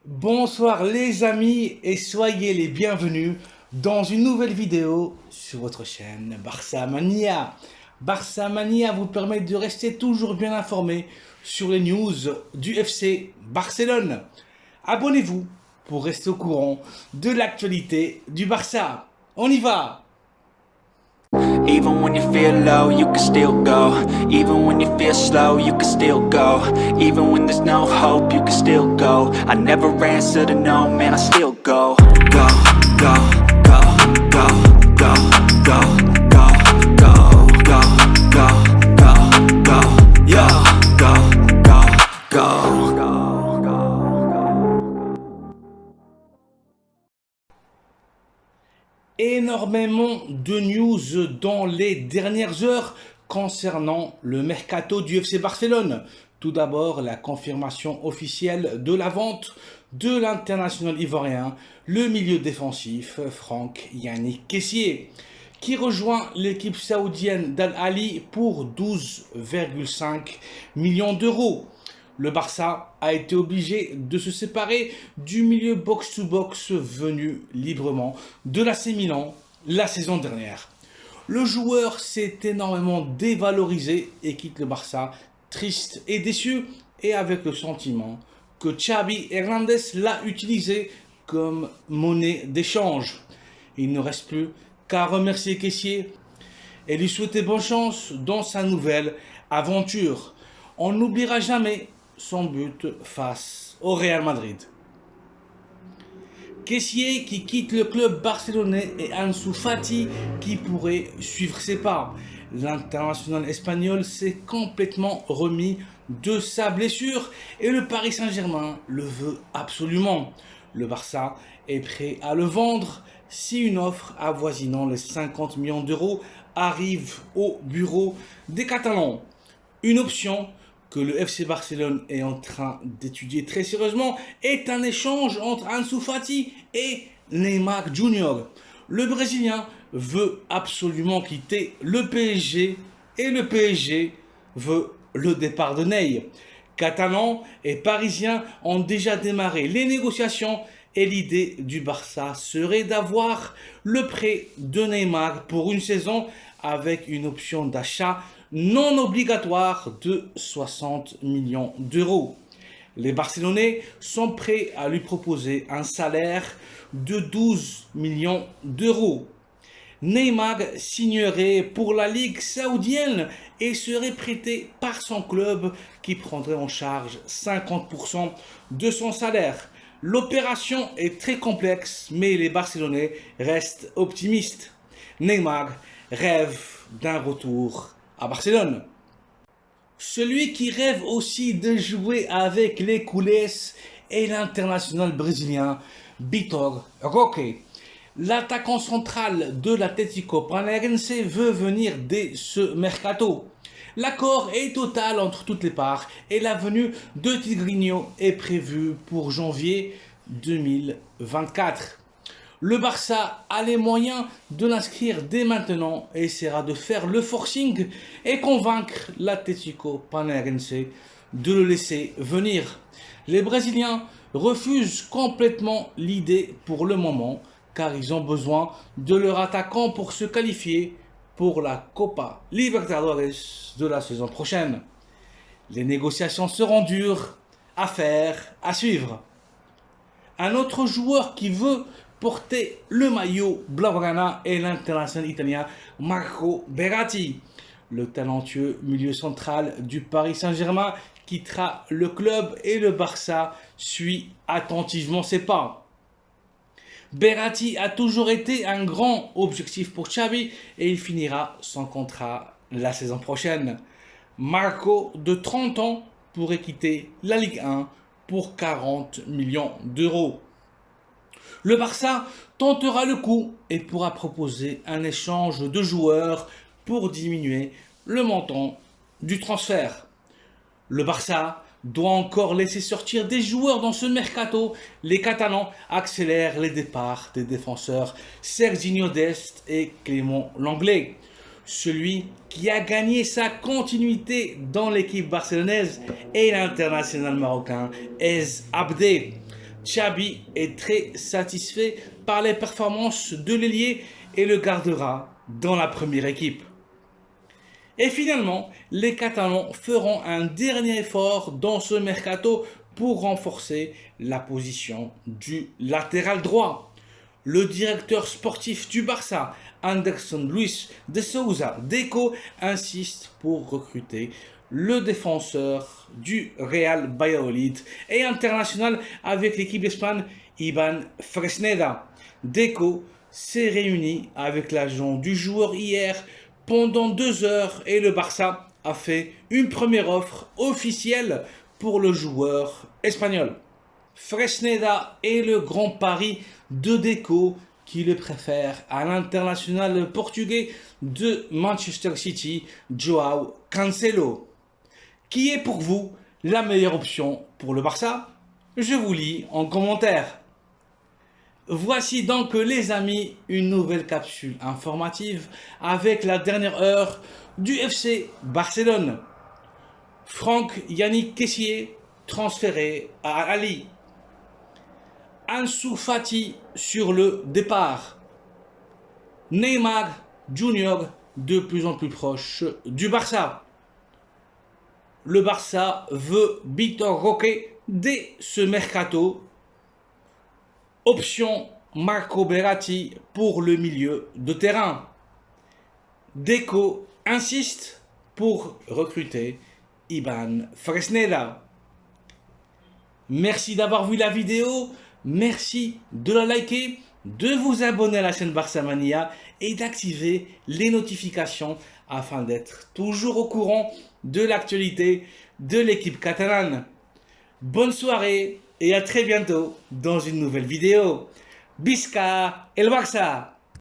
Bonsoir les amis et soyez les bienvenus dans une nouvelle vidéo sur votre chaîne Barça Mania. Barça Mania vous permet de rester toujours bien informé sur les news du FC Barcelone. Abonnez-vous pour rester au courant de l'actualité du Barça. On y va! Even when you feel low, you can still go. Even when you feel slow, you can still go. Even when there's no hope, you can still go. I never answer to no, man, I still go. Go, go, go, go, go, go, go, go, go, go, go, go, yo, go, go, go. Énormément de news dans les dernières heures concernant le mercato du FC Barcelone. Tout d'abord, la confirmation officielle de la vente de l'international ivoirien, le milieu défensif Franck Yannick Kessié, qui rejoint l'équipe saoudienne d'Al Ahly pour 12,5 millions d'euros. Le Barça a été obligé de se séparer du milieu box-to-box venu librement de l'AC Milan la saison dernière. Le joueur s'est énormément dévalorisé et quitte le Barça triste et déçu et avec le sentiment que Xavi Hernandez l'a utilisé comme monnaie d'échange. Il ne reste plus qu'à remercier Kessié et lui souhaiter bonne chance dans sa nouvelle aventure. On n'oubliera jamais son but face au Real Madrid. Kessié qui quitte le club barcelonais et Ansu Fati qui pourrait suivre ses pas. L'international espagnol s'est complètement remis de sa blessure et le Paris Saint-Germain le veut absolument. Le Barça est prêt à le vendre si une offre avoisinant les 50 millions d'euros arrive au bureau des Catalans. Une option que le FC Barcelone est en train d'étudier très sérieusement est un échange entre Ansu Fati et Neymar Jr. Le Brésilien veut absolument quitter le PSG et le PSG veut le départ de Ney. Catalans et Parisiens ont déjà démarré les négociations et l'idée du Barça serait d'avoir le prêt de Neymar pour une saison avec une option d'achat non obligatoire de 60 millions d'euros. Les Barcelonais sont prêts à lui proposer un salaire de 12 millions d'euros. Neymar signerait pour la Ligue saoudienne et serait prêté par son club qui prendrait en charge 50% de son salaire. L'opération est très complexe, mais les Barcelonais restent optimistes. Neymar rêve d'un retour à Barcelone. Celui qui rêve aussi de jouer avec les coulisses est l'international brésilien Vitor Roque. L'attaquant central de l'Atlético Paranaense veut venir dès ce mercato. L'accord est total entre toutes les parts et la venue de Tigrinho est prévue pour janvier 2024. Le Barça a les moyens de l'inscrire dès maintenant et essaiera de faire le forcing et convaincre l'Atlético Paranaense de le laisser venir. Les Brésiliens refusent complètement l'idée pour le moment car ils ont besoin de leur attaquant pour se qualifier pour la Copa Libertadores de la saison prochaine. Les négociations seront dures, à faire, à suivre. Un autre joueur qui veut porter le maillot blaugrana est l'international italien Marco Verratti. Le talentueux milieu central du Paris Saint-Germain quittera le club et le Barça suit attentivement ses pas. Verratti a toujours été un grand objectif pour Xavi et il finira son contrat la saison prochaine. Marco, de 30 ans, pourrait quitter la Ligue 1 pour 40 millions d'euros. Le Barça tentera le coup et pourra proposer un échange de joueurs pour diminuer le montant du transfert. Le Barça doit encore laisser sortir des joueurs dans ce mercato. Les Catalans accélèrent les départs des défenseurs Serginho Dest et Clément Lenglet. Celui qui a gagné sa continuité dans l'équipe barcelonaise est l'international marocain Ez Abdé. Xavi est très satisfait par les performances de l'ailier et le gardera dans la première équipe. Et finalement, les Catalans feront un dernier effort dans ce mercato pour renforcer la position du latéral droit. Le directeur sportif du Barça, Anderson Luis de Sousa Deco, insiste pour recruter le défenseur du Real Valladolid et international avec l'équipe d'Espagne, Ivan Fresneda. Deco s'est réuni avec l'agent du joueur hier pendant 2 heures et le Barça a fait une première offre officielle pour le joueur espagnol. Fresneda est le grand pari de Deco qui le préfère à l'international portugais de Manchester City, João Cancelo. Qui est pour vous la meilleure option pour le Barça? Je vous lis en commentaire. Voici donc les amis une nouvelle capsule informative avec la dernière heure du FC Barcelone. Franck Yannick Kessié transféré à Ali. Ansu Fati sur le départ. Neymar Junior de plus en plus proche du Barça. Le Barça veut Vitor Roque dès ce mercato. Option Marco Verratti pour le milieu de terrain. Deco insiste pour recruter Ivan Fresneda. Merci d'avoir vu la vidéo. Merci de la liker, de vous abonner à la chaîne Barça Mania et d'activer les notifications afin d'être toujours au courant de l'actualité de l'équipe catalane. Bonne soirée et à très bientôt dans une nouvelle vidéo. Visca el Barça!